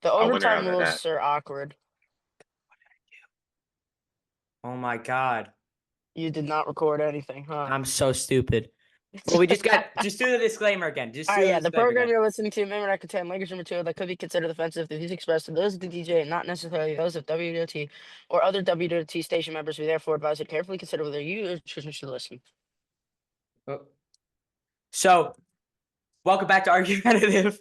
The I wonder how overtime that rules happened. are awkward. Oh my God. You did not record anything, huh? I'm so stupid. Well, just do the disclaimer again. Just All do right, the yeah, the disclaimer program again. you're listening to may not contain language or material that could be considered offensive to views expressed to those of the DJ and not necessarily those of WDOT or other WDOT station members. We therefore advise you to carefully consider whether you or children should listen. Oh. So, welcome back to Argumentative.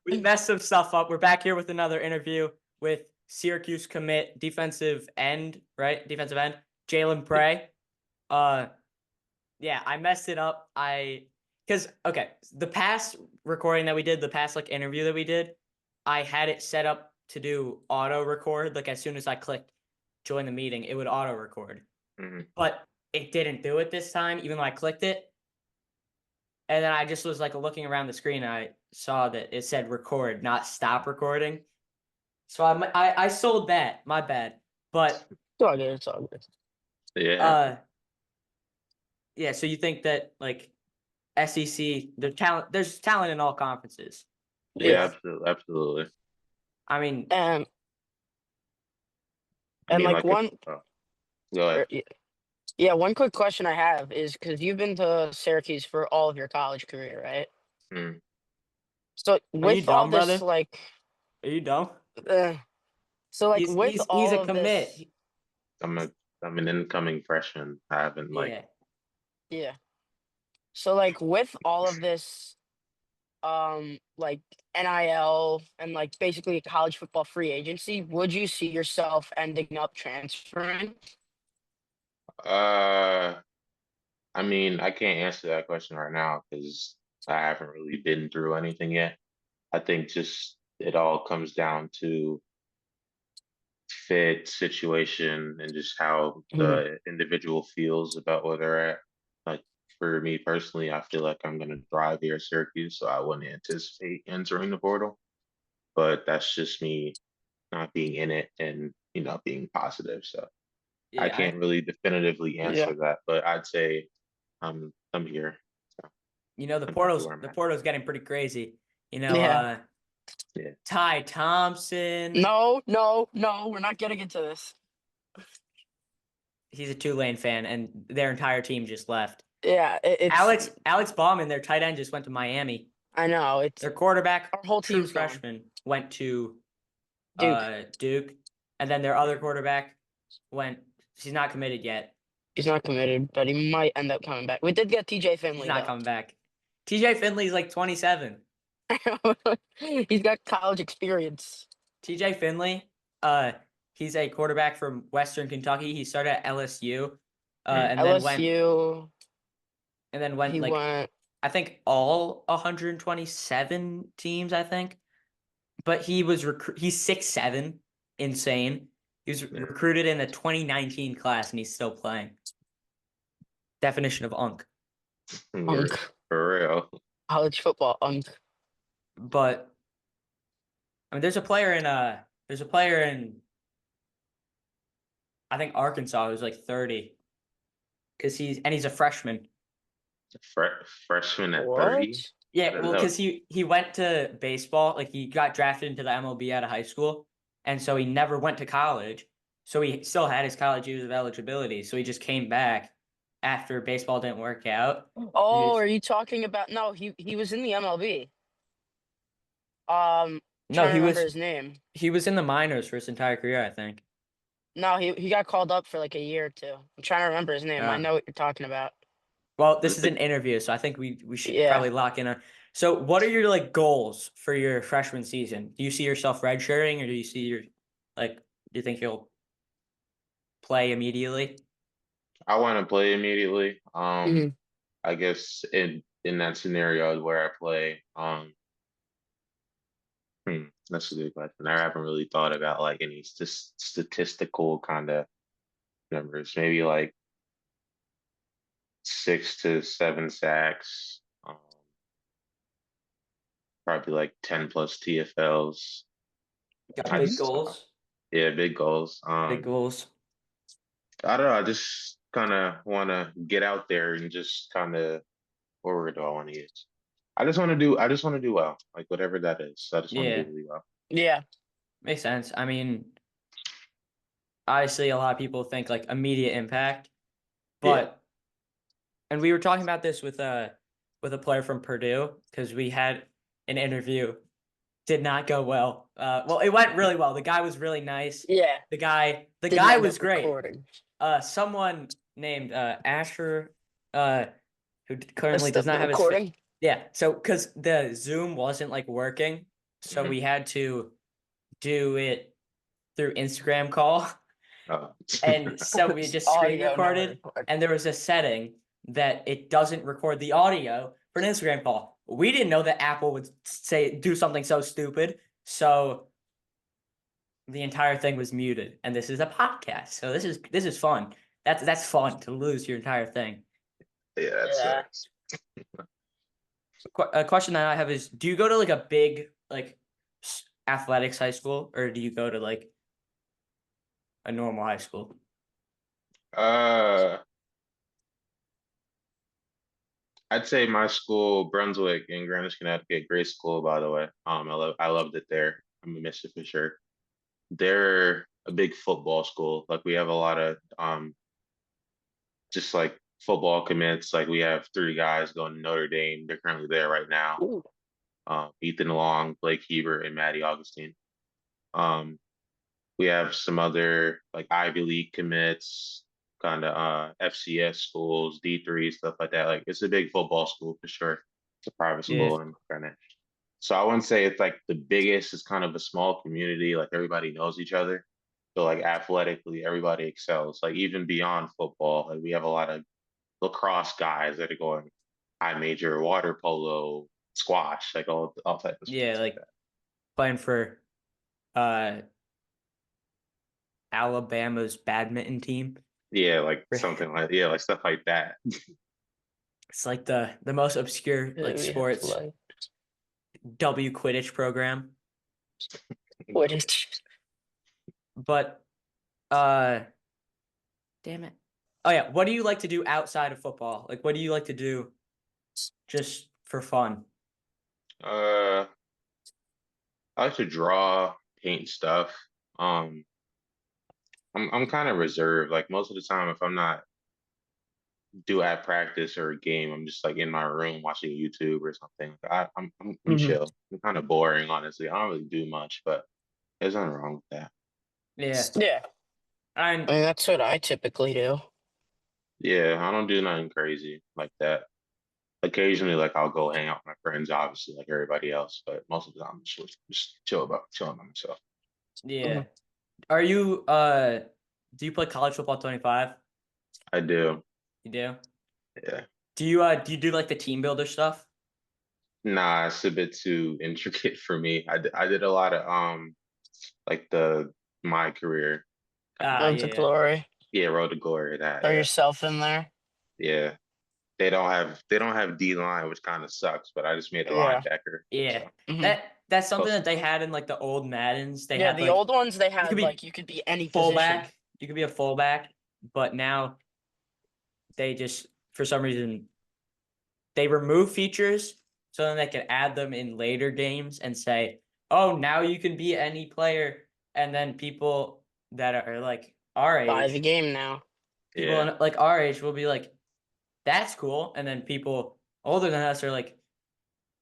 We messed some stuff up. We're back here with another interview with Syracuse commit defensive end, right? Defensive end, Jaylen Pray. Yeah, I messed it up. The past recording that we did, the past like interview that we did, I had it set up to do auto record. Like as soon as I clicked join the meeting, it would auto record. But it didn't do it this time, even though I clicked it. And then I just was like looking around the screen and I saw that it said record, not stop recording. So I sold that. My bad. But It's all good. It's all good. Yeah. Yeah, so you think that like SEC, there's talent in all conferences. Yeah, absolutely, absolutely. I mean, And I mean, like one, go ahead. yeah, one quick question I have is because you've been to Syracuse for all of your college career, right? Mm. So are you with all dumb, this, brother? like, Are you dumb? so like with He's a all of commit. this, I'm a I'm an incoming freshman. I haven't Yeah. yeah. So like with all of this, like NIL and like basically college football free agency, would you see yourself ending up transferring? uh I mean, I can't answer that question right now because I haven't really been through anything yet. I think just it all comes down to fit, situation, and just how Mhm. the individual feels about where they're at. Like for me personally, I feel like I'm gonna thrive here at Syracuse, so I wouldn't anticipate entering the portal. But that's just me not being in it and being positive. So I Yeah, can't really definitively Yeah. answer that, but I'd say I'm here. So the I'm happy portal's where I'm the at. portal's getting pretty crazy. Yeah. Yeah. Ty Thompson, No, no, no, we're not getting into this. he's a Tulane fan, and their entire team just left. Yeah, it's Alex Bauman, their tight end, just went to Miami. I know it's Their quarterback, our whole true team's gone. freshman, went to Duke, Duke, and then their other quarterback went. He's not committed yet. he's not committed, but he might end up coming back. We did get TJ He's Finley not though. coming back. TJ Finley's like 27. He's got college experience. TJ Finley, uh, he's a quarterback from Western Kentucky. He started at LSU, Mm. and then LSU, went he like went. I think all 127 teams. I think, but he's 6'7", insane. He was Yeah. recruited in the 2019 class, and he's still playing. Definition of unk. Unk. For real. College football unk. But I mean, there's a player in I think Arkansas who's like 30 because he's a freshman. Freshman at What? 30? Yeah, That is well, how because he went to baseball, like he got drafted into the MLB out of high school, and so he never went to college. So he still had his college years of eligibility. So he just came back after baseball didn't work out. Oh, are you talking about? No, he was in the MLB. No, Trying to remember his name. he was in the minors for his entire career, I think. No, he got called up for like a year or two. I'm trying to remember his name. I Uh, know what you're talking about. well, is this it is an interview, so I think we should Yeah. probably lock in. So, what are your like goals for your freshman season? Do you see yourself redshirting, or do you see do you think you'll play immediately? I want to play immediately. hmm I guess in that scenario where I play, that's a good question. I haven't really thought about like any statistical kind of numbers. Maybe like 6 to 7 sacks, probably like 10 plus TFLs. Got I big just, goals. yeah, big goals. Big goals. I don't know. I just kind of want to get out there and just kind of, what word do I want to use? I just want to do well, like whatever that is. I just want to Yeah. do really well. Yeah. Makes sense. I mean, obviously, a lot of people think like immediate impact, Yeah. but and we were talking about this with a player from Purdue because we had an interview. Did not go well. Well, it went really well. The guy was really nice. Yeah. The Didn't guy end was up great. recording. Someone named Asher, I currently does stopped the not have his recording. yeah. So because the Zoom wasn't like working, so Mhm. we had to do it through Instagram call. Uh, And so we just screen Audio, not recorded, record. and there was a setting that it doesn't record the audio for an Instagram call. We didn't know that Apple would do something so stupid. So the entire thing was muted, and this is a podcast. So this is fun. That's fun to lose your entire thing. yeah, that Yeah. sucks. A question that I have is: do you go to like a big like athletics high school, or do you go to like a normal high school? Uh, I'd say my school, Brunswick in Greenwich, Connecticut, great school, by the way. I loved it there. I'm gonna miss it for sure. They're a big football school. Like we have a lot of just like football commits. Like we have three guys going to Notre Dame. They're currently there right now. Ooh. Ethan Long, Blake Hebert, and Maddie Augustine. Um, we have some other like Ivy League commits, kind of FCS schools, D3 stuff like that. Like it's a big football school for sure. It's a private Yeah. school in Greenwich. So I wouldn't say it's like the biggest. It's kind of a small community. Like everybody knows each other. So like athletically, everybody excels. Like even beyond football, like we have a lot of lacrosse guys that are going high major, water polo, squash, like all type of Yeah, sports like like that. playing for uh Alabama's badminton team. Yeah, like something like yeah, like stuff like that. It's like the most obscure Yeah, like we have sports like W Quidditch program. what is But uh damn it. Oh yeah, what do you like to do outside of football? Like what do you like to do just for fun? Uh, I like to draw, paint stuff. Um, I'm kind of reserved. Like most of the time, if I'm not do at practice or a game, I'm just like in my room watching YouTube or something. I'm Mhm. chill. I'm kind of boring, honestly. I don't really do much, but there's nothing wrong with that. Yeah. Yeah. And I mean, that's what I typically do. Yeah, I don't do nothing crazy like that. Occasionally, like I'll go hang out with my friends, obviously, like everybody else, but most of the time, I'm just chilling by myself. yeah. Mhm. Are you do you play college football 25? I do, You do? yeah. Do you do like the team builder stuff? Nah, it's a bit too intricate for me. I did a lot of like the my career kind of Ah, like Road to yeah. glory. yeah, road to glory that Throw yeah yourself in there. yeah. They don't have D line, which kind of sucks. But I just made a Yeah. linebacker, Yeah. so Hmm. That's something close that they enough. had in like the old Maddens. They Yeah, had the like old ones they you could had be like you could be any position. fullback, you could be a fullback, but now they just for some reason they remove features so then they can add them in later games and say, "Oh, now you can be any player." And then people that are like our Buy the age, game now. people Yeah, like our age will be like, "That's cool." And then people older than us are like,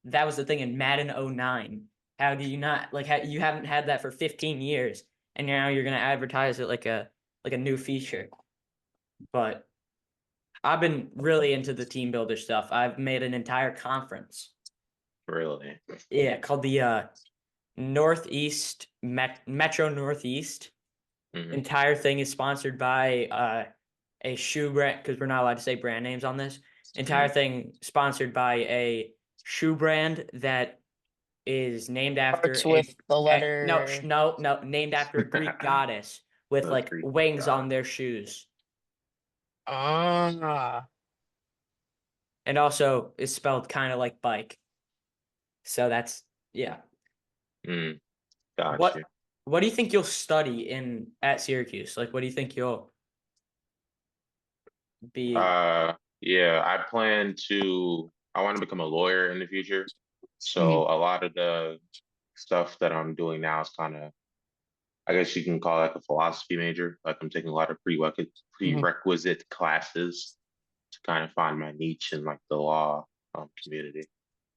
"That was the thing in Madden '09. How do you not like you haven't had that for 15 years and now you're going to advertise it like a new feature." But I've been really into the team builder stuff. I've made an entire conference. really. Yeah, called the Metro Northeast. Hmm. Entire thing is sponsored by a shoe brand because we're not allowed to say brand names on this. Entire Hmm. thing sponsored by a shoe brand that is named after Starts with the no letter. no named after a Greek goddess with The like Greek wings god. on their shoes, Ah. and also is spelled kind of like bike. So that's yeah. Mm, got What you. what do you think you'll study in at Syracuse? Like, what do you think you'll be? Yeah, I plan to. I want to become a lawyer in the future. So Mhm. a lot of the stuff that I'm doing now is kind of, I guess you can call it like a philosophy major. Like I'm taking a lot of Mhm. prerequisite classes to kind of find my niche in like the law community.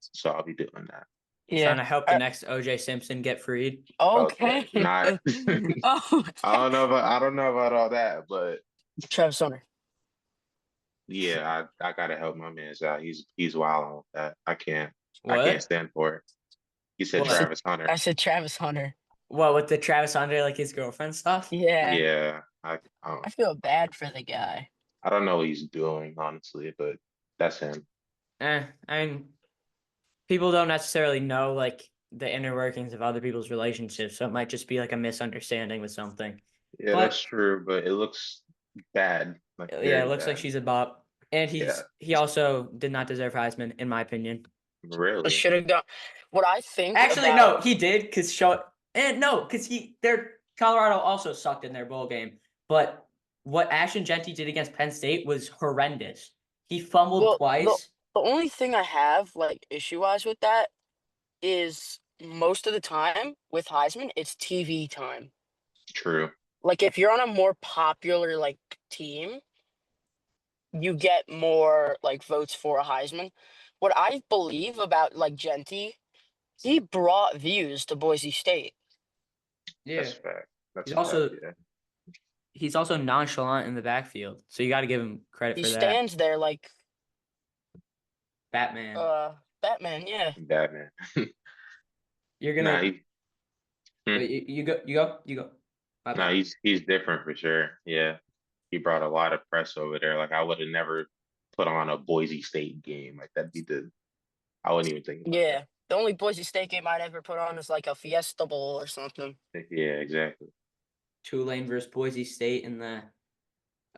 So I'll be doing that. Trying Yeah. to help the next OJ Simpson get freed. Okay, Okay. not. Okay. I don't know about all that, but Travis Hunter. yeah, I gotta help my man out. He's wild with that. I can't What? stand for it. He said I said What? Travis Hunter. I said Travis Hunter. What with the Travis Andre like his girlfriend stuff? Yeah. Yeah, I feel bad for the guy. I don't know what he's doing honestly, but that's him. I mean, people don't necessarily know like the inner workings of other people's relationships, so it might just be like a misunderstanding with something. Yeah, that's But true, but it looks bad, like yeah, it very looks like bad. she's a bop, and Yeah, he also did not deserve Heisman in my opinion. I really. should have gone. What I think Actually, about no, he did because their Colorado also sucked in their bowl game. But what Ashton Genty did against Penn State was horrendous. He fumbled well, twice. the only thing I have like issue wise with that is most of the time with Heisman, it's TV time. True. Like if you're on a more popular like team, you get more like votes for a Heisman. What I believe about like Genty, he brought views to Boise State. Yeah, That's a fact. That's he's a fact. also Yeah. he's also nonchalant in the backfield, so you got to give him credit He for that. stands there like Batman, Batman, yeah. Bad man. you're Nah, gonna he, hmm. you go. My Nah, bad. he's different for sure. Yeah. He brought a lot of press over there. Like I would have never put on a Boise State game. Like I wouldn't even think about Yeah. The only Boise State game I'd ever put on is like a Fiesta Bowl or something. that. Yeah, exactly. Tulane versus Boise State in the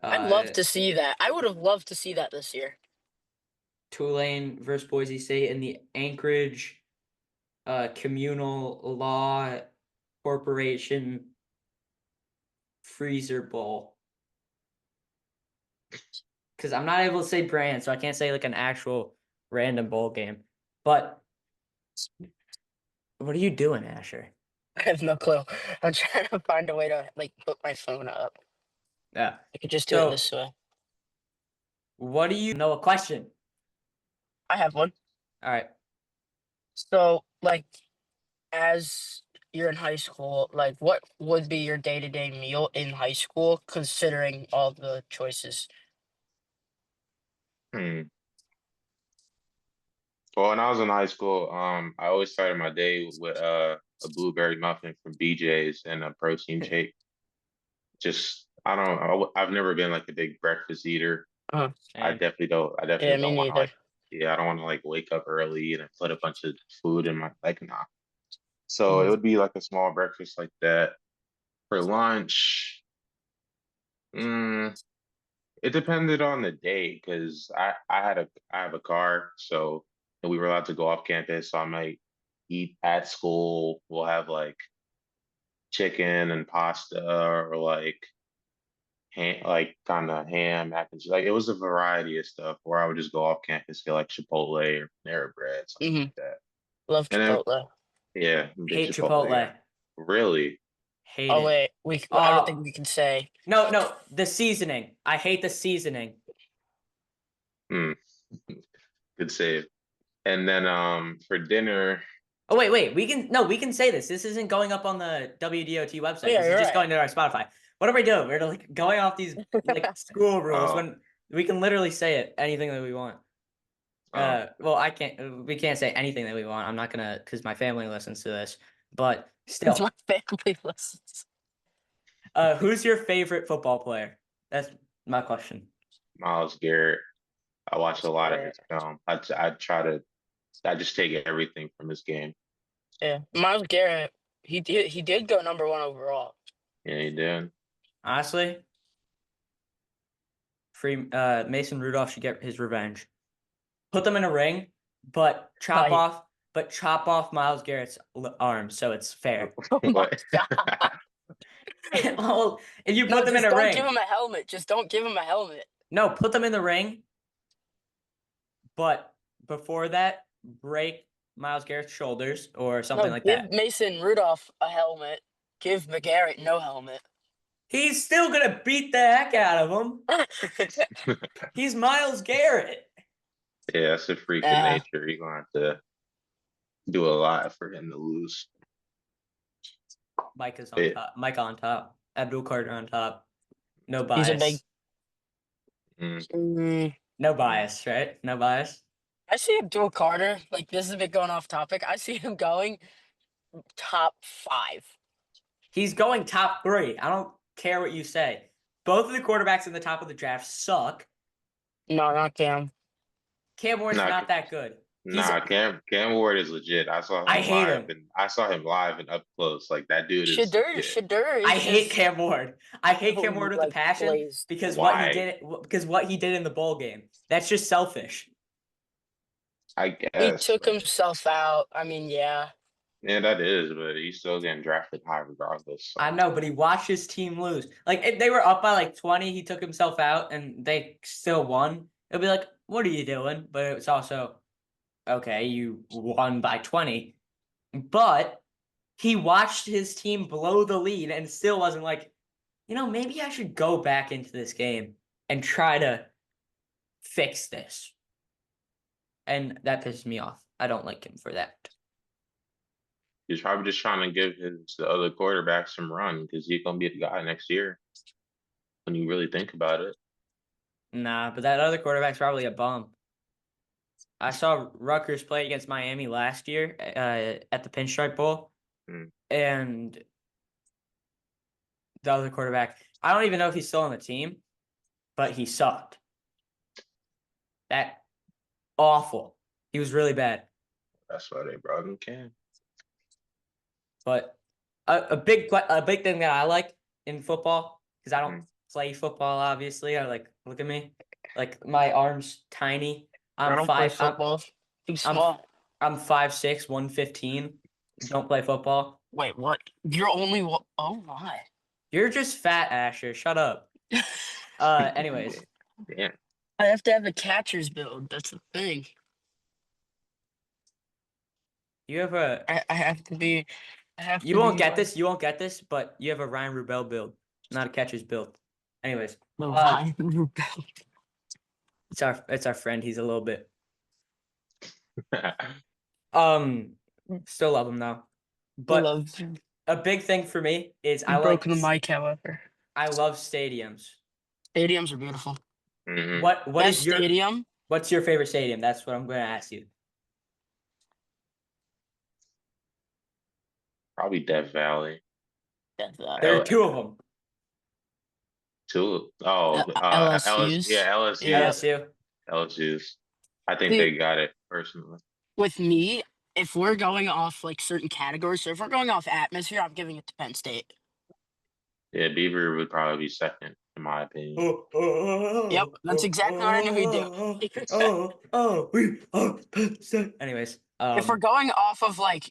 I'd love uh to see that. I would have loved to see that this year. Tulane versus Boise State in the Anchorage Communal Law Corporation Freezer Bowl. Because I'm not able to say brand, so I can't say like an actual random bowl game. But what are you doing, Asher? I have no clue. I'm trying to find a way to like put my phone up. Yeah. I could just do it So this way. what do you know? A question. I have one. All right. So, like, as you're in high school, like, what would be your day-to-day meal in high school, considering all the choices? Hmm. Well, when I was in high school, I always started my day with a blueberry muffin from BJ's and a protein shake. Just I don't I've never been like a big breakfast eater. Uh, Same. I yeah, definitely me don't want to neither. like yeah, I don't want to like wake up early and put a bunch of food in my like nah. So it Mhm. would be like a small breakfast like that. For lunch, mm, it depended on the day because I have a car, so we were allowed to go off campus. So I might eat at school. We'll have like chicken and pasta or like kind of ham, mac and cheese. Like it was a variety of stuff where I would just go off campus, get like Chipotle or Panera Bread, something Mhm. like that. Love And then Chipotle. yeah, big Hate Chipotle. Yeah. Chipotle. Really? Hate Oh it. wait, I don't Oh think we can say. no, the seasoning. I hate the seasoning. Hmm. Good save. And then for dinner, Oh wait, we can say this. This isn't going up on the WDOT Oh website. yeah, This is you're just right. going to our Spotify. What are we doing? We're like going off these like school rules oh, when we can literally say it anything that we want. oh, Well, I can't. We can't say anything that we want. I'm not gonna because my family listens to this. But It's still, my family listens. who's your favorite football player? That's my question. Miles Garrett. I watch a lot of Yeah, his film. I just take everything from his game. yeah. Miles Garrett, he did go number one overall. Yeah, he did. Honestly, free Mason Rudolph should get his revenge. Put them in a ring, but Like, chop off Miles Garrett's arms so it's fair. oh my What? god. Well, if you No, put them in just a don't give ring, him a helmet. Just don't give him a helmet. no, put them in the ring, but before that, break Miles Garrett's shoulders or something No, like give that. Mason Rudolph a helmet. Give McGarrett no helmet. He's still gonna beat the heck out of him. He's Miles Garrett. Yeah, that's a freak of Yeah, nature. You're gonna have to do a lot for him to lose. Mike is on But, top. Mike on top. Abdul Carter on top. No he's a big. bias. mm, Mm, No bias, right? No bias. I see Abdul Carter. Like this is a bit going off topic. I see him going top 5. He's going top 3. I don't care what you say. Both of the quarterbacks in the top of the draft suck. No, not Cam. Cam Ward's nah, not that good. He's nah, Cam Ward is legit. I hate him. I saw him live and up close. Like that dude is legit. Shadur I is hate just Cam Ward. I hate Cam Ward with a like passion blazed. because Why? what he did in the bowl game. That's just selfish. I He guess, took but himself out. I mean, yeah. yeah, that is. But he's still getting drafted high regardless. I So know, but he watched his team lose. Like if they were up by like 20, he took himself out and they still won. It'll be like, what are you doing? But it's also okay, you won by 20. But he watched his team blow the lead and still wasn't like, maybe I should go back into this game and try to fix this. And that pisses me off. I don't like him for that. he's probably just trying to give the other quarterback some run because he's gonna be the guy next year. When you really think about it, Nah, but that other quarterback's probably a bum. I saw Rutgers play against Miami last year at the Pinstripe Bowl, Mm. and the other quarterback, I don't even know if he's still on the team, but he sucked. That awful. He was really bad. That's why they brought him Cam. But a big thing that I like in football, because I don't play football, obviously. I like look at me, like my arms tiny. I I'm don't play five. football. Too I'm small. I'm 5'6", 115. Don't play football. Wait, what? You're only one. Oh my. You're just fat, Asher. Shut up. Anyways, Yeah. I have to have a catcher's build. That's the thing. you have a. I have to be. I have You to won't be get like this. You won't get this. But you have a Ryan Rubel build, not a catcher's build. Anyways, the Ryan Rubel. it's our friend. He's a little bit. Still love him though. I But love. a big thing for me is You broke the mic, however. I love stadiums. Stadiums are beautiful. Mhm. What Best is your stadium? what's your favorite stadium? That's what I'm going to ask you. Probably Death Valley. That's There are L two of them. two. Oh, LSU's. yeah, LSU. Yeah. LSU. LSU's. I think See, they got it personally. with me, if we're going off like certain categories, so if we're going off atmosphere, I'm giving it to Penn State. Yeah, Beaver would probably be second, in my opinion. Yep, that's exactly what I knew he'd do. Anyways, If we're going off of like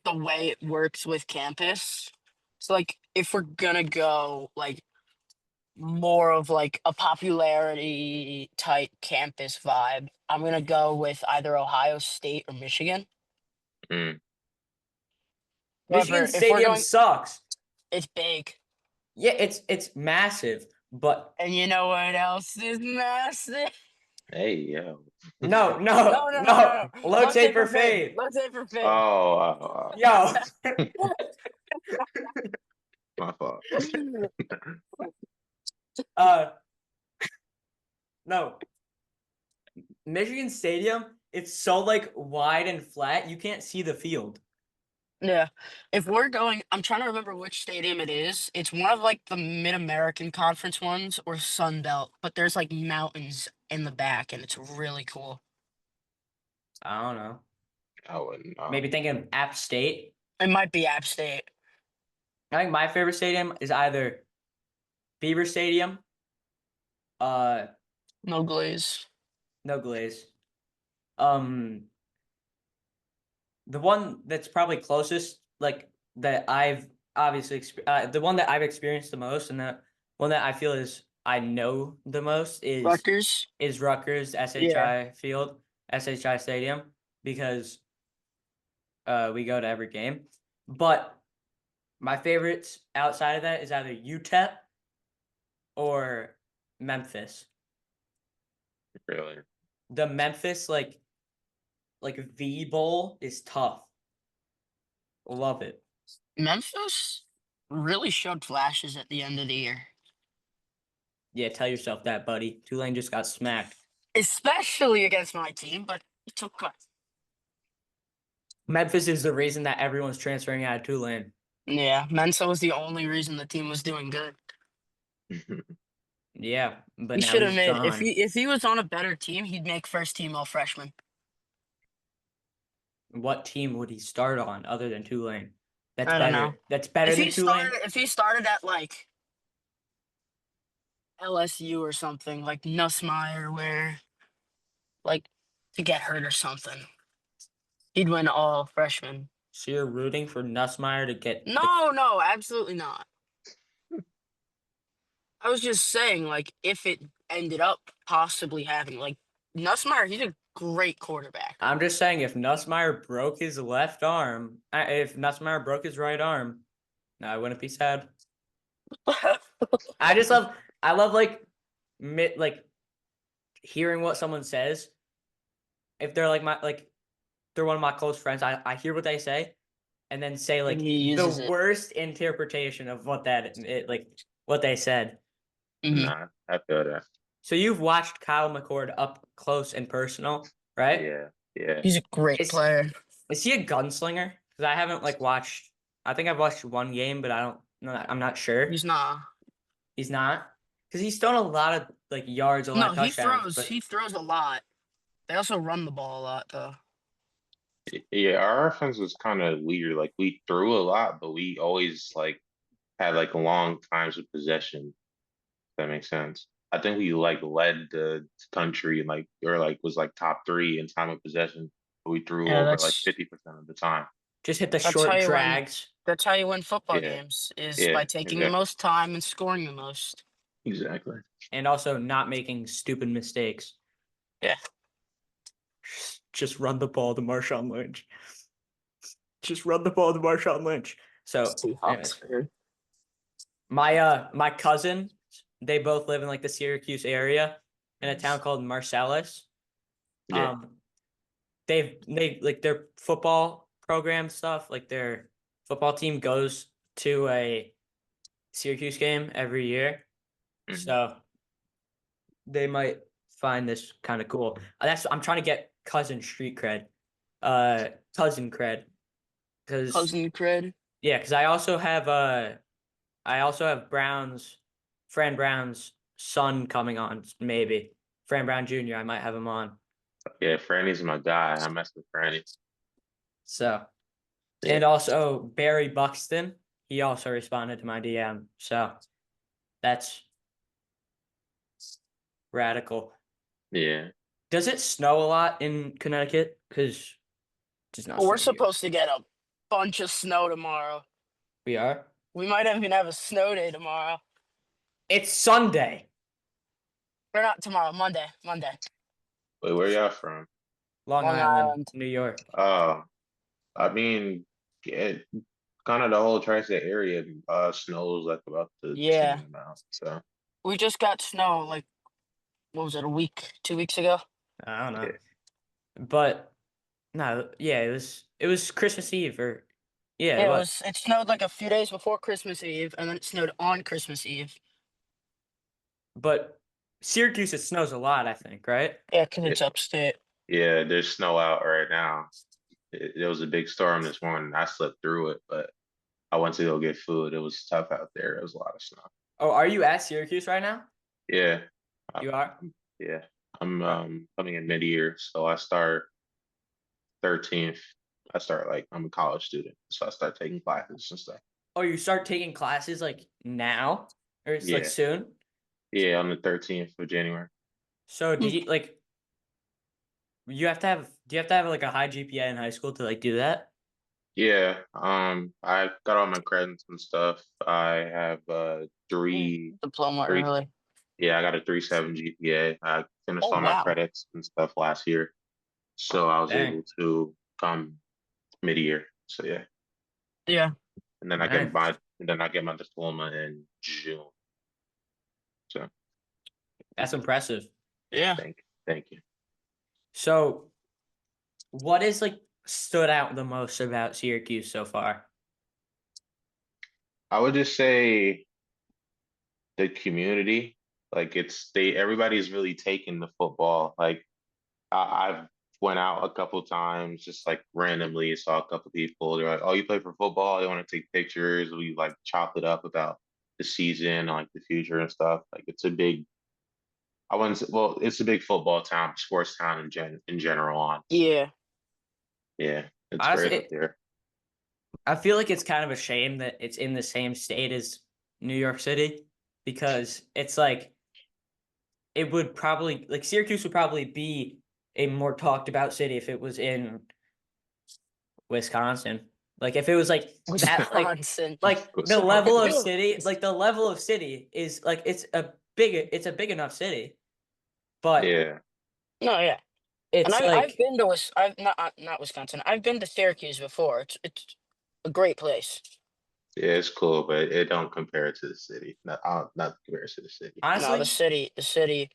the way it works with campus, so like if we're gonna go like more of like a popularity type campus vibe, I'm gonna go with either Ohio State or Michigan. Mm. Michigan However, if we're Stadium going, sucks. it's big. Yeah, it's massive, but And you know what else is massive? Hey, yo. no. No. Low tape or fade. Low tape or fade. Yo. My fault. No. Michigan Stadium, it's so like wide and flat, you can't see the field. Yeah. If we're going, I'm trying to remember which stadium it is. It's one of like the Mid-American Conference ones or Sun Belt, but there's like mountains in the back and it's really cool. I don't know. I wouldn't know. Maybe thinking of App State. It might be App State. I think my favorite stadium is either Beaver Stadium, No glaze. no glaze. The one that's probably closest, like that I've obviously the one that I've experienced the most, and the one that I feel is I know the most Rutgers. is Rutgers SHI Field, SHI Stadium. because we go to every game. But my favorites outside of that is either UTEP or Memphis. Really. The Memphis like V Bowl is tough. Love it. Memphis really showed flashes at the end of the year, Yeah, tell yourself that, buddy. Tulane just got smacked. especially against my team, but it's okay. Memphis is the reason that everyone's transferring out of Tulane. Yeah, Mensa was the only reason the team was doing good. Yeah, but He now should have he's made gone. if he was on a better team, he'd make first team all freshman. What team would he start on other than Tulane? That's I don't better. know. That's better than Tulane. If he started at like LSU or something, like Nussmeier, where like to get hurt or something, he'd win all freshman. So you're rooting for Nussmeier to get No, absolutely not. I was just saying, like, if it ended up possibly having like Nussmeier, he's a great quarterback. I'm just saying, if Nussmeier broke his left arm, if Nussmeier broke his right arm, no, I wouldn't be sad. I love like hearing what someone says. If they're they're one of my close friends, I hear what they say, and then say like He uses the it. worst interpretation of what what they said. Mhm. Nah, I feel that. So you've watched Kyle McCord up close and personal, right? Yeah, yeah. He's a great Is player. is he a gunslinger? Because I haven't watched. I think I've watched one game, but I don't. No, I'm not sure. He's not. He's not, because he's thrown a lot of yards, a lot No, of touchdowns. But He throws a lot. They also run the ball a lot, though. Yeah, our offense was kind of weird. Like we threw a lot, but we always like had like long times of possession. If that makes sense. I think we like led the country like or like was like top three in time of possession. But we threw Yeah, over like 50% of the time. just hit the that's how short you win. drags That's how you win football Yeah, games is yeah, by taking the exactly, most time and scoring the most. exactly. and also not making stupid mistakes. Yeah. Just run the ball to Marshawn Lynch. Just run the ball to Marshawn Lynch. So, anyways, my cousin, they both live in like the Syracuse area in a town called Marcellus. Yeah. They like their football program stuff, like their football team goes to a Syracuse game every year. Mhm. So they might find this kind of cool. I'm trying to get cousin street cred. Cousin cred. Because Cousin cred. yeah, because I also have Fran Brown's son coming on, maybe. Fran Brown Jr. I might have him on. Yeah, Franny's my guy. I mess with Franny. So, Yeah. and also Barry Buxton, he also responded to my DM. So that's radical. Yeah. Does it snow a lot in Connecticut? Because it's not We're snowing here. supposed to get a bunch of snow tomorrow. We are? We might even have a snow day tomorrow. It's Sunday. Or not tomorrow, Monday. Monday. Wait, where y'all from? Long Long Island, Island. New York. Oh, I mean, it kind of the whole tri-state area snows like about the Yeah. same amount. So We just got snow like what was it, 2 weeks ago? I don't know. yeah. But no, yeah, it was Christmas Eve or yeah, Yeah, it was. it snowed like a few days before Christmas Eve, and then it snowed on Christmas Eve. But Syracuse, it snows a lot, I think, right? Yeah, because Yeah, it's upstate. yeah, there's snow out right now. There was a big storm this morning. I slept through it, but I went to go get food. It was tough out there. It was a lot of snow. Oh, are you at Syracuse right now? Yeah, You are? yeah. I'm Oh, coming in mid-year, so I start 13th. I'm a college student, so I start taking classes and stuff. oh, you start taking classes like now? Or it's like Yeah, soon? yeah, on the 13th of January. So Hmm. do you have to have like a high GPA in high school to like do that? Yeah, I got all my credits and stuff. I have Diploma three. early. Yeah, I got a 3.7 GPA. I finished Oh all my wow. credits and stuff last year. so I was Dang. able to come mid-year. So yeah, Yeah. and then Dang. I get my diploma in June. So That's impressive. Yeah. thank you. So, what is like stood out the most about Syracuse so far? I would just say the community, like everybody's really taking the football. Like I've went out a couple times, just like randomly saw a couple people. They're like, "Oh, you play for football? You want to take pictures?" We like chopped it up about the season, like the future and stuff. Like it's a big, I wouldn't say, well, it's a big football town, sports town in general. Honestly, Yeah. yeah, it's great up Honestly, there. I feel like it's kind of a shame that it's in the same state as New York City because it's like it would probably like Syracuse would probably be a more talked about city if it was in Wisconsin. Like if it was like that Wisconsin. like the level of city, like the level of city is like it's a big enough city. But Yeah, No, yeah. And it's I've like been to I've not Wisconsin. I've been to Syracuse before. It's a great place. yeah, it's cool, but it don't compare to the city. Not compare to the city. No, honestly, the city.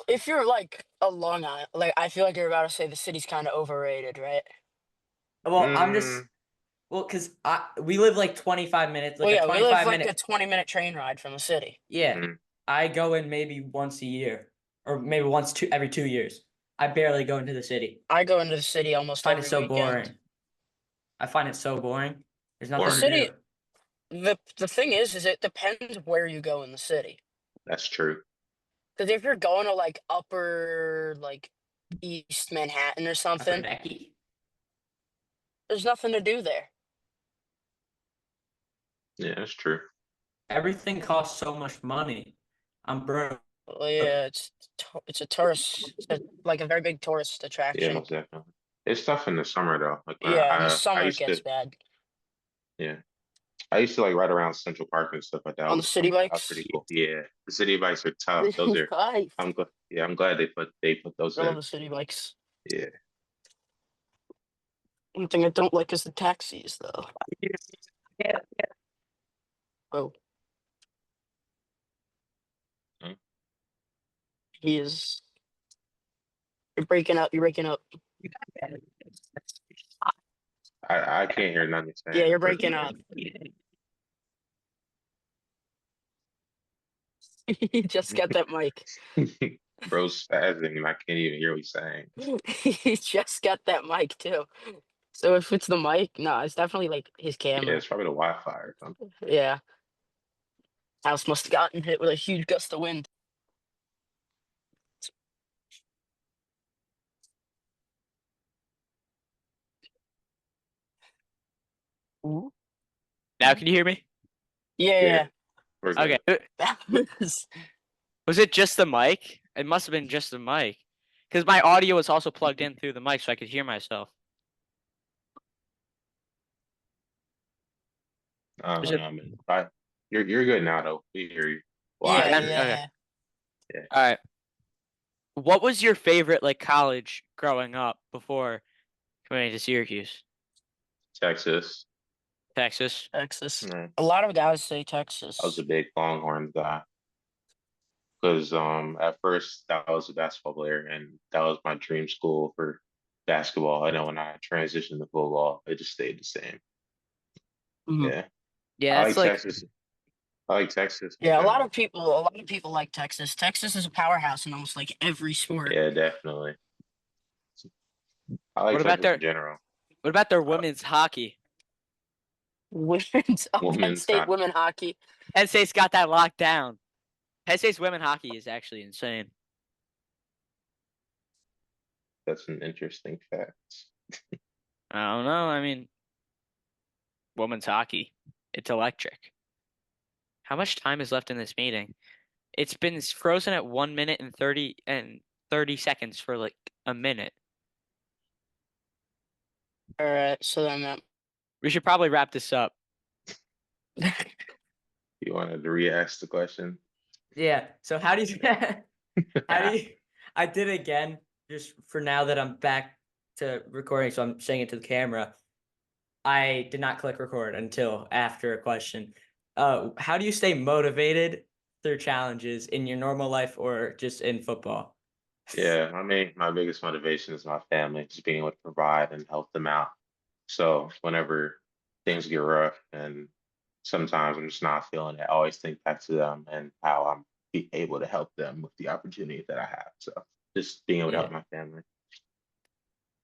If you're like a Long Island, like I feel like you're about to say the city's kind of overrated, right? well, I'm just Mm, well, because we live like 25 minutes, like Well, a yeah, we live 25 like a minute. 20-minute train ride from the city. Yeah, mm. I go in maybe once a year, or maybe every 2 years. I barely go into the city. I go into the city I almost find it every so weekend. boring. I find it so boring. There's The nothing to Boring. do. city, the thing is it depends where you go in the city. That's true. Because if you're going to like upper like East Manhattan or Upper something, Decky. there's nothing to do there. Yeah, that's true. Everything costs so much money. I'm broke. Well, yeah, it's a tourist, like a very big tourist Yeah, attraction. most definitely. It's tough in the summer though. Like when Yeah, in the I summer it used to, gets bad. yeah, I used to like ride around Central Park and stuff like that On over the the city summer. That was bikes, pretty cool. Yeah, the city bikes are tough. Those are. I I'm glad they put those love in. the city bikes. Yeah. One thing I don't like is the taxis, though. Yeah. Oh, Mm. he is. You're breaking up. You're breaking up. I can't hear nothing you're Yeah, saying. you're breaking up. He just got that mic. Bro's spazzing and I can't even hear what he's saying. He just got that mic too. So if it's the mic, no, it's definitely like his Yeah, camera. it's probably the Wi-Fi or something. Yeah, house must have gotten hit with a huge gust of wind. Ooh. Now can you hear me? Yeah, Yeah, yeah. we're Okay. good. That was Was it just the mic? It must have been just the mic. Because my audio was also plugged in through the mic so I could hear myself. I Was don't it know, man. Bye. You're good now though. We hear you. Well, I yeah, again? hear you. Okay. yeah. Yeah. Alright. What was your favorite like college growing up before coming to Syracuse? Texas. Texas? Texas. Yeah. A lot of guys say I was a Texas. big Longhorns guy. Because at first that was a basketball player and that was my dream school for basketball. I know when I transitioned to football, it just stayed the same. Mhm. Yeah. Yeah, I that's like like Texas. I like Texas in Yeah, general. a lot of people like Texas. Texas is a powerhouse in almost like every sport. Yeah, definitely. I like what about Texas in their general. what about their Uh, women's hockey? Penn women's State hockey. women hockey. Penn State's got that locked down. Penn State's women hockey is actually insane. That's an interesting fact. I don't know. I mean, women's hockey. It's electric. How much time is left in this meeting? It's been frozen at 1 minute and 30 seconds for like a minute. All right, so then We should probably wrap this up. You wanted to re-ask the question? Yeah. So how do you how do you I did it again. just for now that I'm back to recording, so I'm saying it to the camera. I did not click record until after a question. How do you stay motivated through challenges in your normal life or just in football? Yeah, I mean, my biggest motivation is my family, just being able to provide and help them out. So whenever things get rough and sometimes I'm just not feeling it, I always think back to them and how I'm be able to help them with the opportunity that I have. So just being able to Yeah. help my family.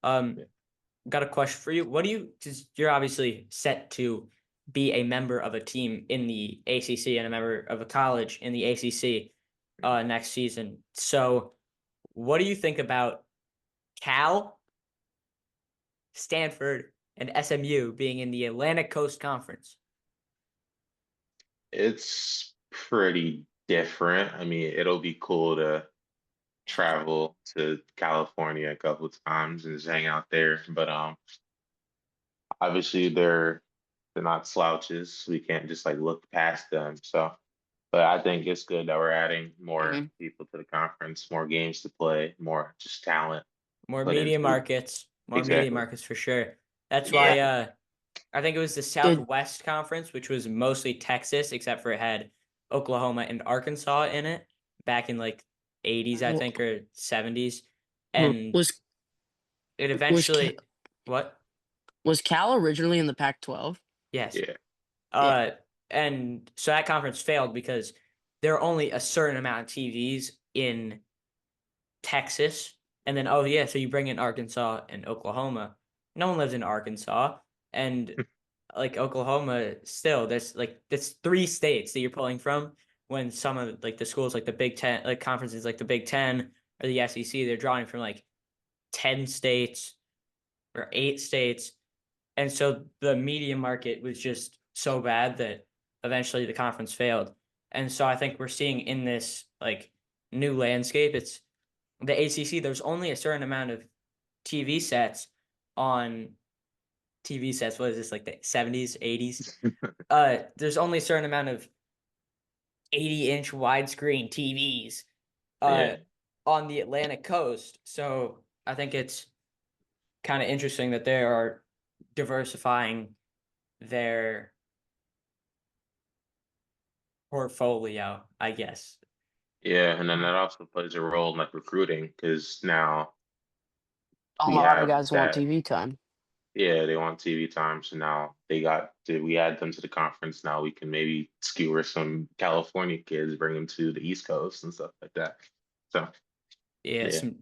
Um, Yeah. got a question for you. What do you? Because you're obviously set to be a member of a team in the ACC and a member of a college in the ACC next season. So, what do you think about Cal, Stanford, and SMU being in the Atlantic Coast Conference? It's pretty different. I mean, it'll be cool to travel to California a couple times and just hang out there. But obviously they're not slouches. We can't just like look past them. So, but I think it's good that we're adding more Mhm. people to the conference, more games to play, more just talent More put media into markets, exactly. for sure. That's why Yeah. I think it was the Did Southwest Conference, which was mostly Texas, except for it had Oklahoma and Arkansas in it back in like 80s, I w- think, or 70s. w- And was it was eventually what? was Cal originally in the Pac-12? Yes. Yeah. Yeah. Uh and so that conference failed because there are only a certain amount of TVs in Texas. And then oh yeah, so you bring in Arkansas and Oklahoma. No one lives in Arkansas. And like Oklahoma still there's 3 states that you're pulling from when some of like the schools like the Big Ten like conferences like the Big Ten or the SEC they're drawing from like 10 states or 8 states, and so the media market was just so bad that eventually the conference failed. And so I think we're seeing in this like new landscape, it's the ACC. There's only a certain amount of TV sets on TV sets. What is this like the 70s, 80s? There's only a certain amount of 80-inch widescreen TVs Yeah. on the Atlantic coast. So I think it's kind of interesting that they are diversifying their portfolio, I guess. Yeah. And then that also plays a role in like recruiting because now A we lot of have guys want that. TV time. Yeah, they want TV time. So now we add them to the conference. Now we can maybe skewer some California kids, bring them to the East Coast and stuff like that. So Yeah, yeah, some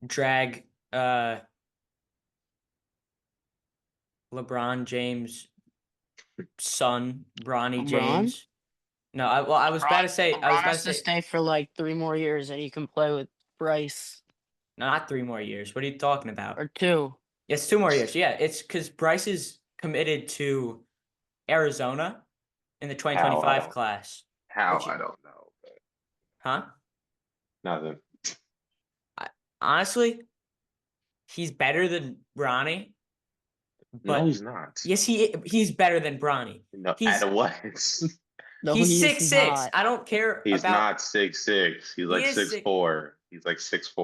drag LeBron James' son, Bronny LeBron? James. No, I was about to say LeBron has to stay for like 3 more years, and he can play with Bryce not 3 more years. What are you talking about? or two. It's 2 more years. Yeah, it's because Bryce is committed to Arizona in the how I 2025 don't class. how Which, I don't know, but huh? nothing. I, honestly, he's better than Bronny, No, but he's not. yes, he's better than Bronny. No, He's at what? No, he's he is 6'6". not. I don't care He's about not 6'6". He's he like is six six. four. He's like 6'4",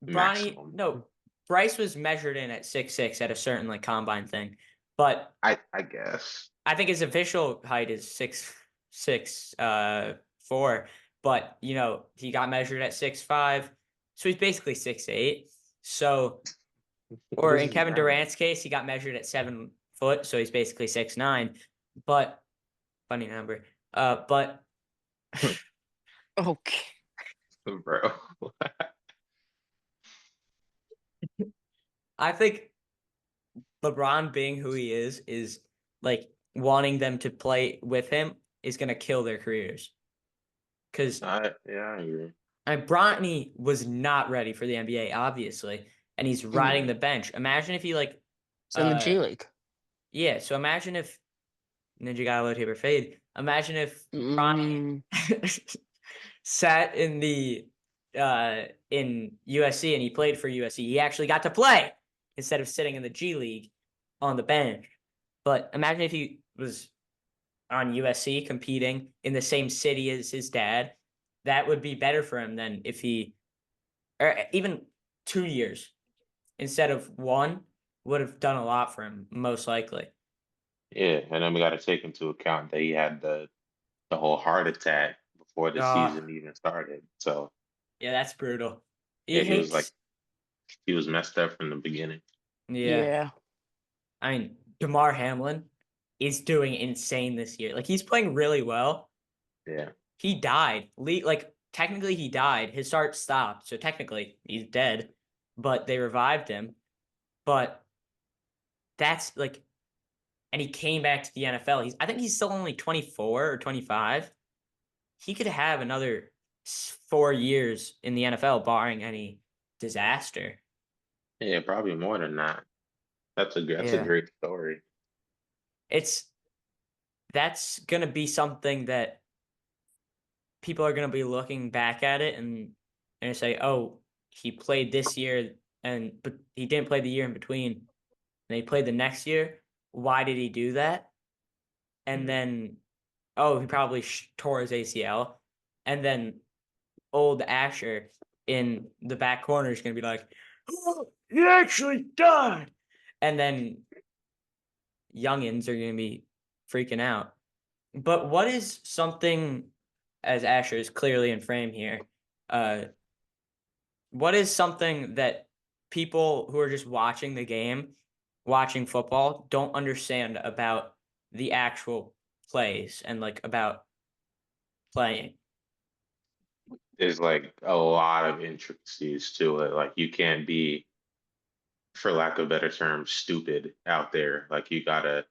Bronny, maximum. no, Bryce was measured in at 6'6" at a certain like combine thing, but I guess. I think his official height is 6'6", 4. But you know he got measured at 6'5", so he's basically 6'8". So, What or does in this Kevin matter? Durant's case, he got measured at 7 foot, so he's basically 6'9". But funny number. But Okay. Bro. I think LeBron being who he is like wanting them to play with him is gonna kill their careers. Because Yeah, I agree. Bronny was not ready for the NBA, obviously, and he's riding Mhm. the bench. Imagine if he like, It's in the G League. yeah. So imagine if Ninja got a low taper fade. Imagine if Bronny Mm, sat in USC and he played for USC. He actually got to play instead of sitting in the G League on the bench. But imagine if he was on USC competing in the same city as his dad. That would be better for him than if he or even 2 years instead of one would have done a lot for him, most likely. Yeah, and then we got to take into account that he had the whole heart attack before the Uh, season even started. So yeah, that's brutal. yeah, He he was like hates, he was messed up from the beginning. yeah. Yeah. I mean, DeMar Hamlin is doing insane this year. Like, he's playing really well. Yeah, He died. Like, technically, he died. His start stopped. So, technically, he's dead. But they revived him. But that's like, and he came back to the NFL. I think he's still only 24 or 25. He could have another 4 years in the NFL, barring any disaster. yeah, probably more than that. That's a Yeah. great story. That's gonna be something that people are gonna be looking back at it and say, oh, he played this year but he didn't play the year in between, and he played the next year. Why did he do that? And Mhm. then, oh, he probably tore his ACL, and then old Asher in the back corner is gonna be like, oh, he actually died, and then youngins are gonna be freaking out. But what is something, as Asher is clearly in frame here, uh, what is something that people who are just watching the game, watching football, don't understand about the actual plays and like about playing? There's like a lot of intricacies to it. Like you can't be, for lack of a better term, stupid out there. Like you gotta.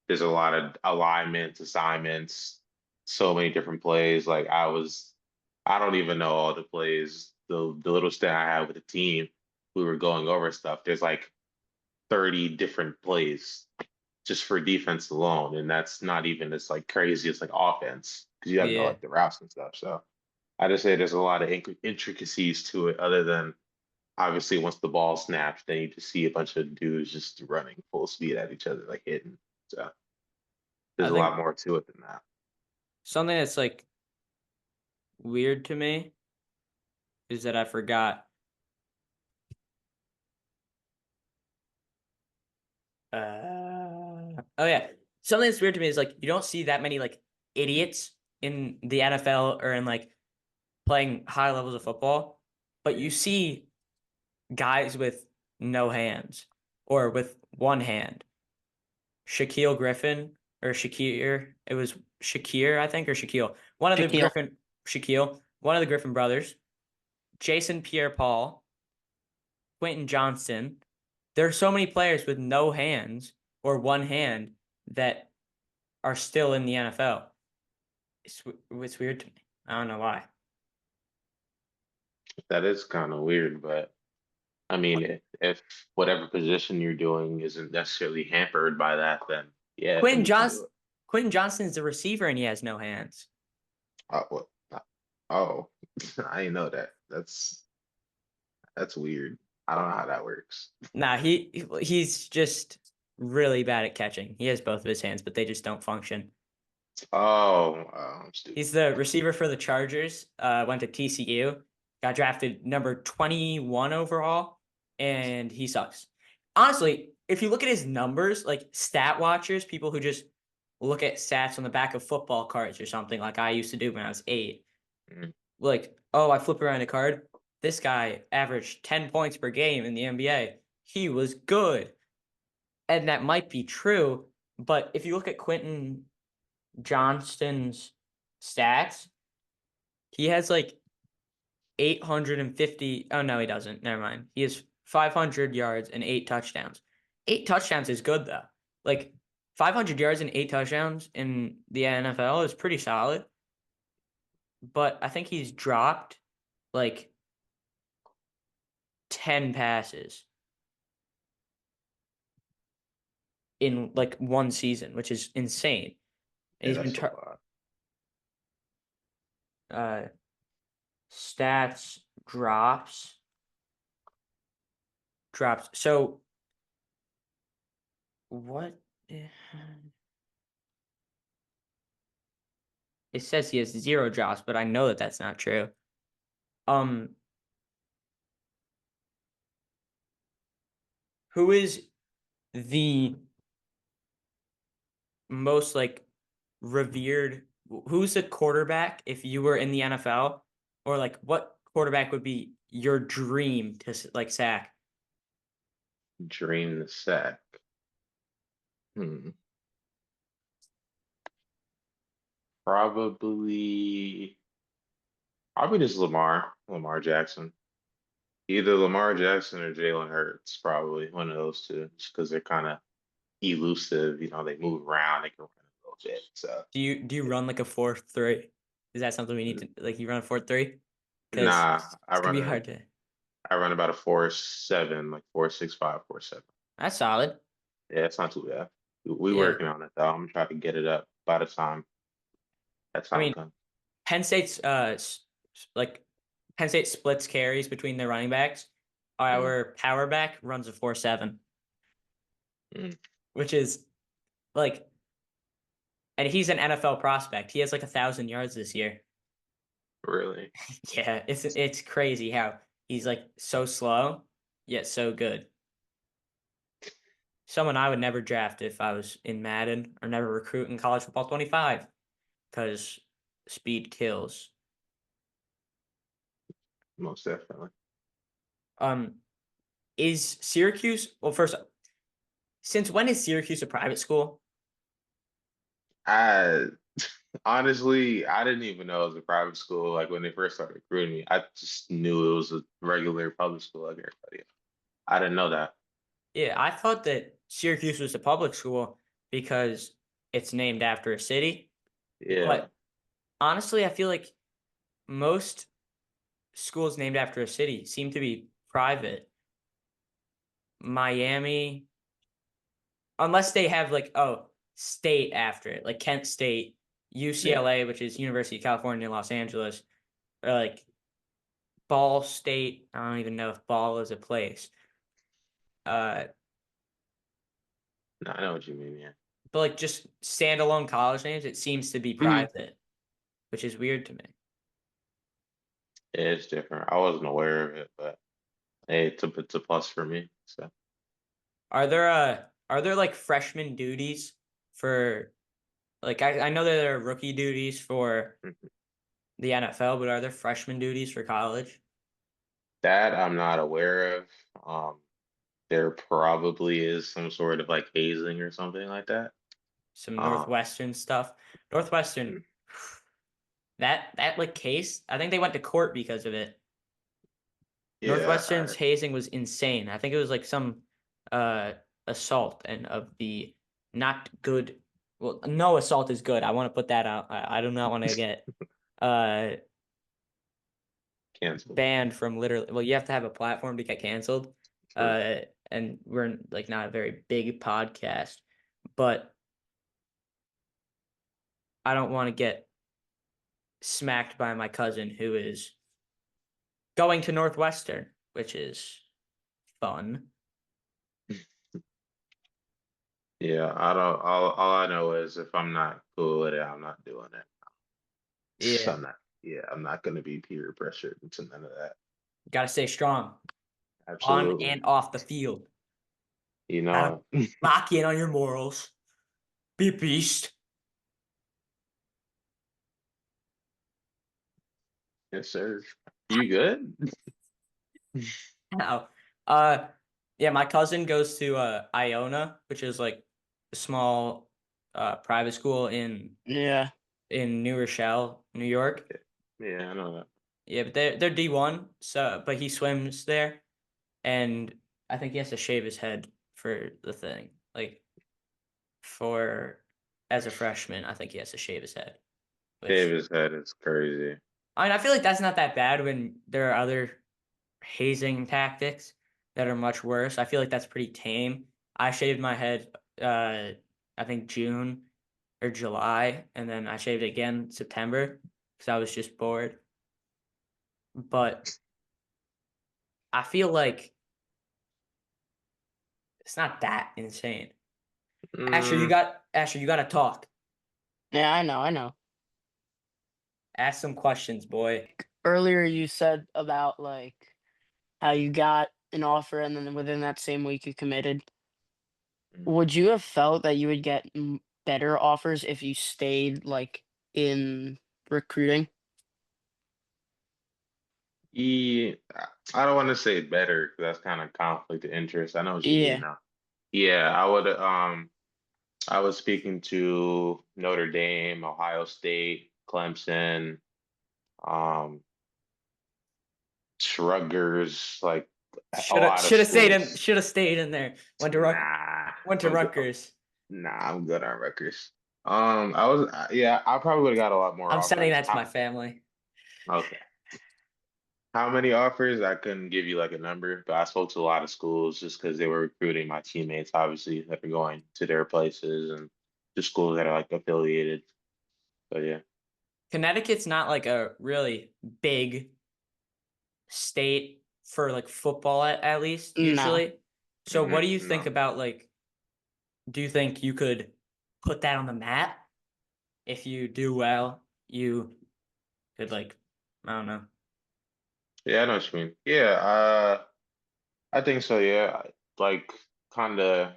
There's a lot of alignments, assignments, so many different plays. I don't even know all the plays. The little stat I had with the team, we were going over stuff. There's like 30 different plays just for defense alone, and that's not even as like crazy as like offense because you got to know Yeah. like the routes and stuff. So I just say there's a lot of intricacies to it, other than obviously once the ball snaps, then you just see a bunch of dudes just running full speed at each other, like hitting. So there's I a lot think more to it than that. something that's like weird to me is that I forgot. Oh yeah, something that's weird to me is like you don't see that many like idiots in the NFL or in like playing high levels of football, but you see guys with no hands or with one hand. Shaquille Griffin or Shakir, it was Shakir, I think, or Shaquille. Shaquille. Shaquille, one of the Griffin brothers, Jason Pierre-Paul, Quentin Johnston. There are so many players with no hands or one hand that are still in the NFL. It's weird to me. I don't know why. That is kind of weird, but I mean, if whatever position you're doing isn't necessarily hampered by that, then yeah, then Quentin you can do Johnston it. Quentin Johnston's the receiver and he has no hands. Oh, what? Oh, I didn't know that. That's weird. I don't know how that works. Nah, he's just really bad at catching. He has both of his hands, but they just don't function. I'm stupid. He's the receiver for the Chargers. Went to TCU, got drafted number 21 overall, and he sucks. Honestly, if you look at his numbers, like stat watchers, people who just look at stats on the back of football cards or something, like I used to do when I was 8. Mhm. Like, oh, I flip around a card. This guy averaged 10 points per game in the NBA. He was good. And that might be true, but if you look at Quentin Johnston's stats, he has like 850. Oh, no, he doesn't. Never mind. He has 500 yards and 8 touchdowns. 8 touchdowns is good, though. Like 500 yards and 8 touchdowns in the NFL is pretty solid. But I think he's dropped like 10 passes in like one season, which is insane. And Yeah, he's been that's a lot. uh stats drops. So what? It says he has 0 drops, but I know that that's not true. Um, who is the most like revered? Who's the quarterback if you were in the NFL, or like what quarterback would be your dream to like sack? Dream the sack. Hmm. Probably, probably just Lamar Jackson. Either Lamar Jackson or Jalen Hurts, probably one of those two, just because they're kind of elusive. They move around, they can run a little bit. So, Do you run like a 4-3? Is that something we need to like? You run a 4-3? Because nah, it's gonna be hard to. I run about a 4.7, like 4.65, 4.7. That's solid. Yeah, it's not too bad. We Yeah, working on it though. I'm trying to get it up by the time that I time mean comes. Penn State's like Penn State splits carries between their running backs. Mm, Our power back runs a 4.7, mm, which is like, and he's an NFL prospect. He has like 1,000 yards this year. really? Yeah, it's crazy how he's like so slow yet so good. Someone I would never draft if I was in Madden, or never recruit in college football 25, because speed kills. Most definitely. Um, is Syracuse, well, first, since when is Syracuse a private school? I honestly, I didn't even know it was a private school. Like when they first started recruiting me, I just knew it was a regular public school like everybody else. I didn't know that. Yeah, I thought that Syracuse was a public school because it's named after a city. Yeah, But honestly, I feel like most schools named after a city seem to be private. Miami, unless they have like, oh, state after it, like Kent State, yeah. UCLA, which is University of California, Los Angeles, or like Ball State. I don't even know if Ball is a place. Uh, No, I know what you mean. Yeah, but like just standalone college names, it seems to be Mhm. private, which is weird to me. it's different. I wasn't aware of it, but hey, it's a plus for me. So Are there like freshman duties for like I know that there are rookie duties for mhm. the NFL, but are there freshman duties for college? That I'm not aware of. Um, there probably is some sort of like hazing or something like that. Some Um, Northwestern stuff. Northwestern, mm, that like case, I think they went to court because of it. yeah, Northwestern's hazing was insane. I think it was like some uh assault, and of the not good, well, no assault is good. I want to put that out. I do not want to get uh canceled. banned from literally, well, you have to have a platform to get canceled. True. Uh and we're like not a very big podcast, but I don't want to get smacked by my cousin who is going to Northwestern, which is fun. Yeah, I don't. All I know is if I'm not cool with it, I'm not doing it. Yeah, I'm not. Yeah, I'm not gonna be peer pressured into none of that. got to stay strong on Absolutely. and off the field. You Gotta know. lock in on your morals. Be a beast. Yes, sir. You good? Now, uh, yeah, my cousin goes to Iona, which is like a small private school Yeah. in New Rochelle, New York. Yeah, I know that. Yeah, but they're D1, so but he swims there, and I think he has to shave his head for the thing. Like for as a freshman, I think he has to shave his head, which Davis head is crazy. I mean, I feel like that's not that bad when there are other hazing tactics that are much worse. I feel like that's pretty tame. I shaved my head I think June or July, and then I shaved it again September because I was just bored. But I feel like it's not that insane. Mm, Asher, you got to talk. Yeah, I know, I know. Ask some questions, boy. Earlier you said about like how you got an offer and then within that same week you committed, Mm. would you have felt that you would get better offers if you stayed like in recruiting? Yeah, I don't want to say better because that's kind of conflict of interest. I know what you mean Yeah. now. Yeah, I would. I was speaking to Notre Dame, Ohio State, Clemson, um, Rutgers, like a Should have lot of should have stayed in schools. should have stayed in there. Nah, Went to I'm good. Rutgers. Nah, I'm good on Rutgers. Yeah, I probably would have got a lot more I'm sending offers. that to my family. Okay. How many offers? I couldn't give you like a number, but I spoke to a lot of schools just because they were recruiting my teammates, obviously, that are going to their places and the schools that are like affiliated. So yeah. Connecticut's not like a really big state for like football at least No. usually. So what do you think No. about like do you think you could put that on the map if you do well, you could like I don't know. Yeah, I know what you mean. Yeah, I think so, yeah. Like kind of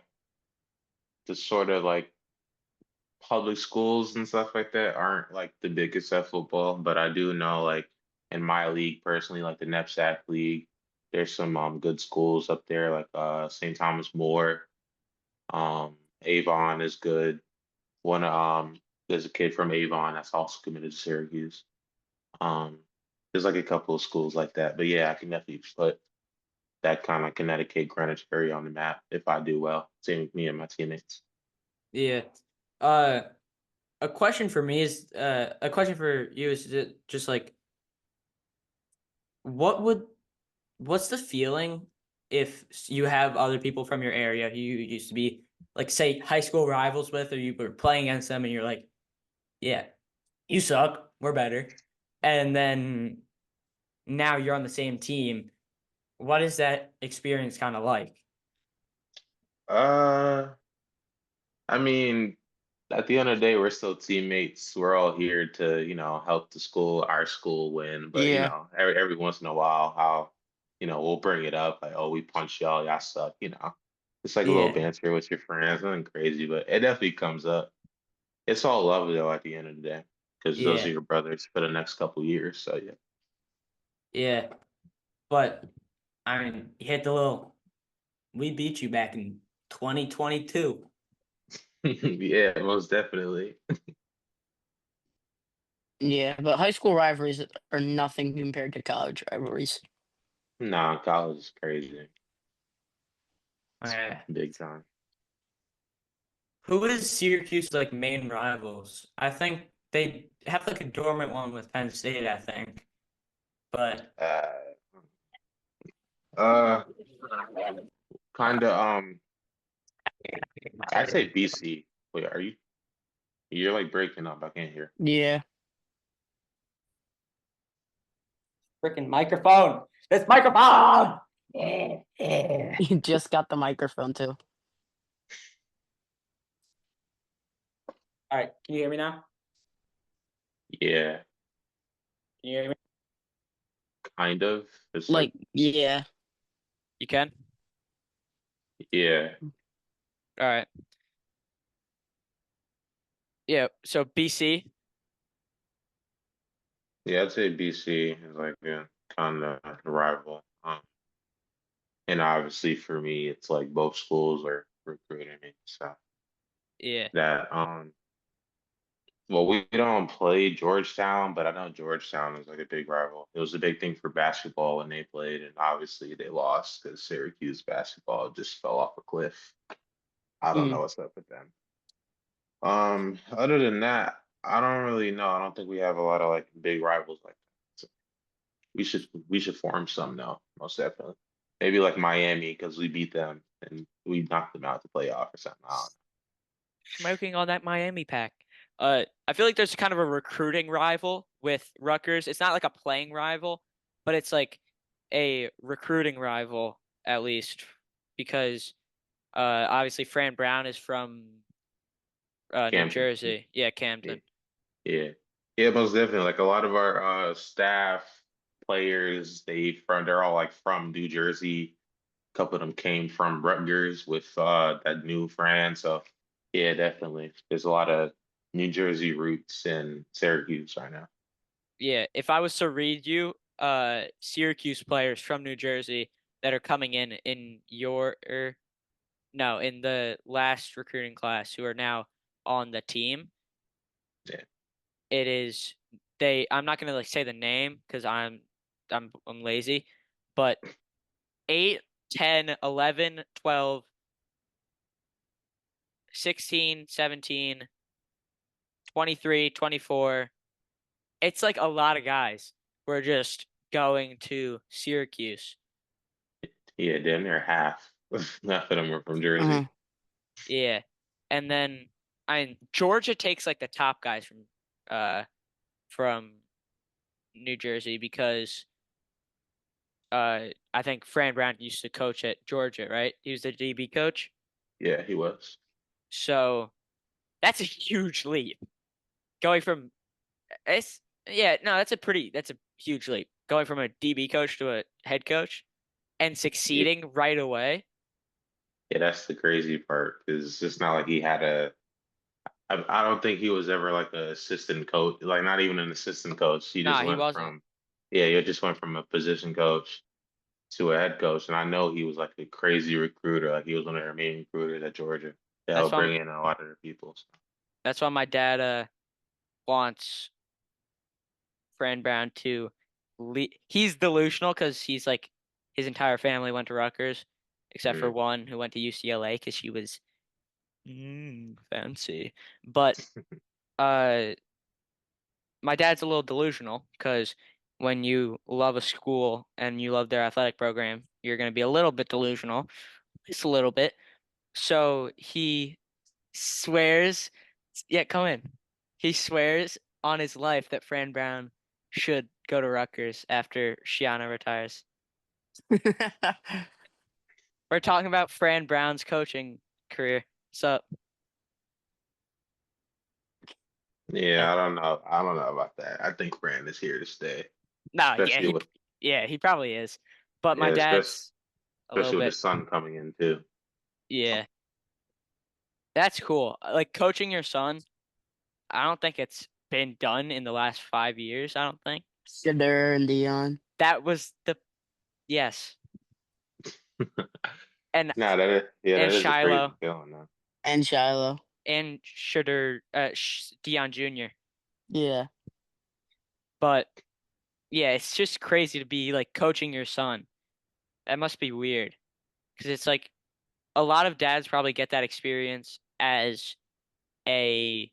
the sort of like public schools and stuff like that aren't like the biggest at football, but I do know like in my league personally, like the NEPSAC league, there's some good schools up there like St. Thomas More, Avon is good. One there's a kid from Avon that's also committed to Syracuse. Um there's like a couple of schools like that. But yeah, I can definitely put that kind of Connecticut Greenwich area on the map if I do well. Same with me and my teammates. Yeah. Uh a question for me is a question for you is just like what would what's the feeling if you have other people from your area who you used to be like say high school rivals with or you were playing against them and you're like, yeah, you suck, we're better. And then now you're on the same team. What is that experience kind of like? Uh I mean, at the end of the day, we're still teammates. We're all here to, help our school win. But, Yeah. every once in a while, we'll bring it up like, oh, we punched y'all suck, It's like a little Yeah. banter with your friends, nothing crazy, but it definitely comes up. It's all love though at the end of the day, because those are Yeah. your brothers for the next couple years. So yeah. Yeah. But I mean, you hit the little we beat you back in 2022. Yeah, most definitely. Yeah, but high school rivalries are nothing compared to college rivalries. Nah, college is crazy. It's Okay. big time. Who is Syracuse like main rivals? I think they have like a dormant one with Penn State, I think. But Uh, uh, kind of. I'd say BC. Wait, you're like breaking up. I can't hear. Yeah. freaking microphone. This microphone. You just got the microphone too. All right, can you hear me now? Yeah, Can you hear me? kind of. It's like, Like, yeah. You can? yeah, All right. Yeah, so BC. yeah. I'd say BC is like a kind of rival. And obviously for me, it's like both schools are recruiting me. So Yeah. that well, we don't play Georgetown, but I know Georgetown is like a big rival. It was a big thing for basketball when they played, and obviously they lost because Syracuse basketball just fell off a cliff. I don't know Mm. what's up with them. Other than that, I don't really know. I don't think we have a lot of like big rivals like that. So we should form some now, most definitely. Maybe like Miami because we beat them and we knocked them out the playoff or something. I don't Smoking on that Miami pack. I feel like there's kind of a recruiting rival with Rutgers. It's not like a playing rival, but it's like a recruiting rival at least because obviously Fran Brown is from New Camden. Jersey. Yeah, Yeah, Camden. yeah, yeah, most definitely. Like a lot of our staff players, they're all like from New Jersey. couple of them came from Rutgers with that new brand. So yeah, definitely. There's a lot of New Jersey roots in Syracuse right now. Yeah, if I was to read you Syracuse players from New Jersey that are coming in your no, in the last recruiting class who are now on the team, Yeah. it is I'm not gonna like say the name because I'm lazy, but 8, 10, 11, 12, 16, 17, 23, 24. It's like a lot of guys who are just going to Syracuse. Yeah, damn near half. Half of them are from Uh-huh. Jersey. Yeah. And then Georgia takes like the top guys from New Jersey because I think Fran Brown used to coach at Georgia, right? He was the DB coach. Yeah, he was. So that's a huge leap. Going from it's yeah, no, that's a huge leap. Going from a DB coach to a head coach and Yeah, succeeding right away. yeah, that's the crazy part because it's not like he had a. I don't think he was ever like an assistant coach, like not even an assistant coach. He just Nah, he went wasn't. from, yeah, he just went from a position coach to a head coach. And I know he was like a crazy recruiter. Like he was one of their main recruiters at Georgia. That That's would why bring in a lot of their people. So, that's why my dad wants Fran Brown to lead. He's delusional because he's like his entire family went to Rutgers, except for mm, one who went to UCLA because she was fancy. But uh, my dad's a little delusional because when you love a school and you love their athletic program, you're going to be a little bit delusional, just a little bit. So he swears, yeah, come in. He swears on his life that Fran Brown should go to Rutgers after Shiana retires. We're talking about Fran Brown's coaching career. So, yeah, I don't know. I don't know about that. I think Brand is here to stay, no, especially with yeah, he probably is. But my yeah, dad's a little especially with the bit, sun coming in too. yeah, that's cool. Like coaching your son, I don't think it's been done in the last 5 years. I don't think Shedder and Dion. that was the yes, and Nah, that is a crazy Shiloh feeling though. And Shiloh. and Shooter Dion Jr. Yeah. But yeah, it's just crazy to be like coaching your son. That must be weird because it's like a lot of dads probably get that experience a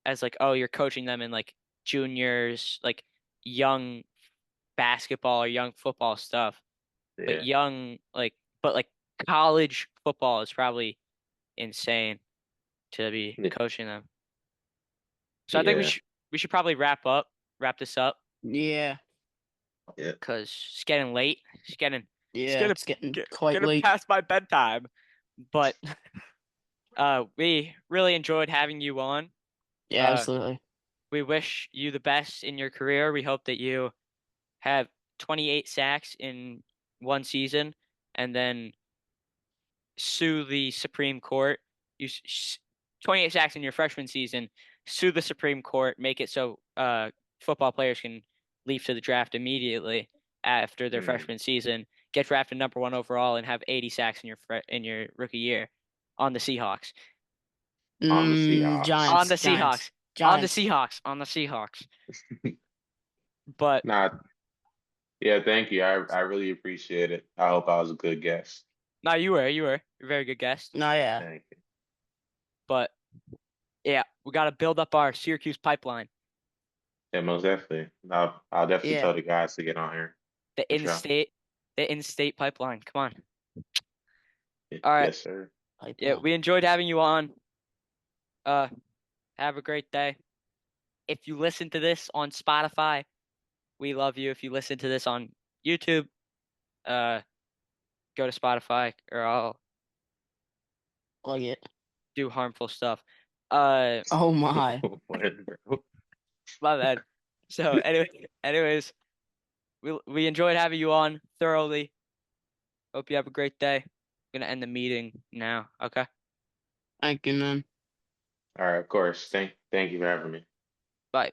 as like oh you're coaching them in like juniors like young basketball or young football stuff, but Yeah, but college football is probably insane to be yeah, coaching them. So I think yeah, we should probably wrap this up Yeah. yeah. because it's getting late. It's Yeah. getting It's getting get, quite getting late. past my bedtime. But we really enjoyed having you on. Yeah, Uh, absolutely. we wish you the best in your career. We hope that you have 28 sacks in one season and then sue the Supreme Court. 28 sacks in your freshman season, sue the Supreme Court, make it so football players can leave to the draft immediately after their Mm. freshman season, get drafted number 1 overall, and have 80 sacks in your rookie year on the Seahawks. On the Seahawks. On Giants. the Giants. Seahawks. On the Giants. Seahawks. On the Seahawks. But Nah, yeah, thank you. I really appreciate it. I hope I was a good guest. no, you're a very good guest. No, yeah. Thank you. But yeah, we got to build up our Syracuse pipeline. Yeah, most definitely. I'll definitely Yeah. tell the guys to get on here The for sure. in-state, the in-state pipeline. Come on. All right. Yes, sir. Yeah, we enjoyed having you on. Have a great day. If you listen to this on Spotify, we love you. If you listen to this on YouTube, go to Spotify or I'll Like it. do harmful stuff. Oh my. When, bro? My bad. So anyways, we enjoyed having you on thoroughly. Hope you have a great day. I'm gonna end the meeting now. Okay. Thank you, man. All right, of course. Thank you for having me. Bye.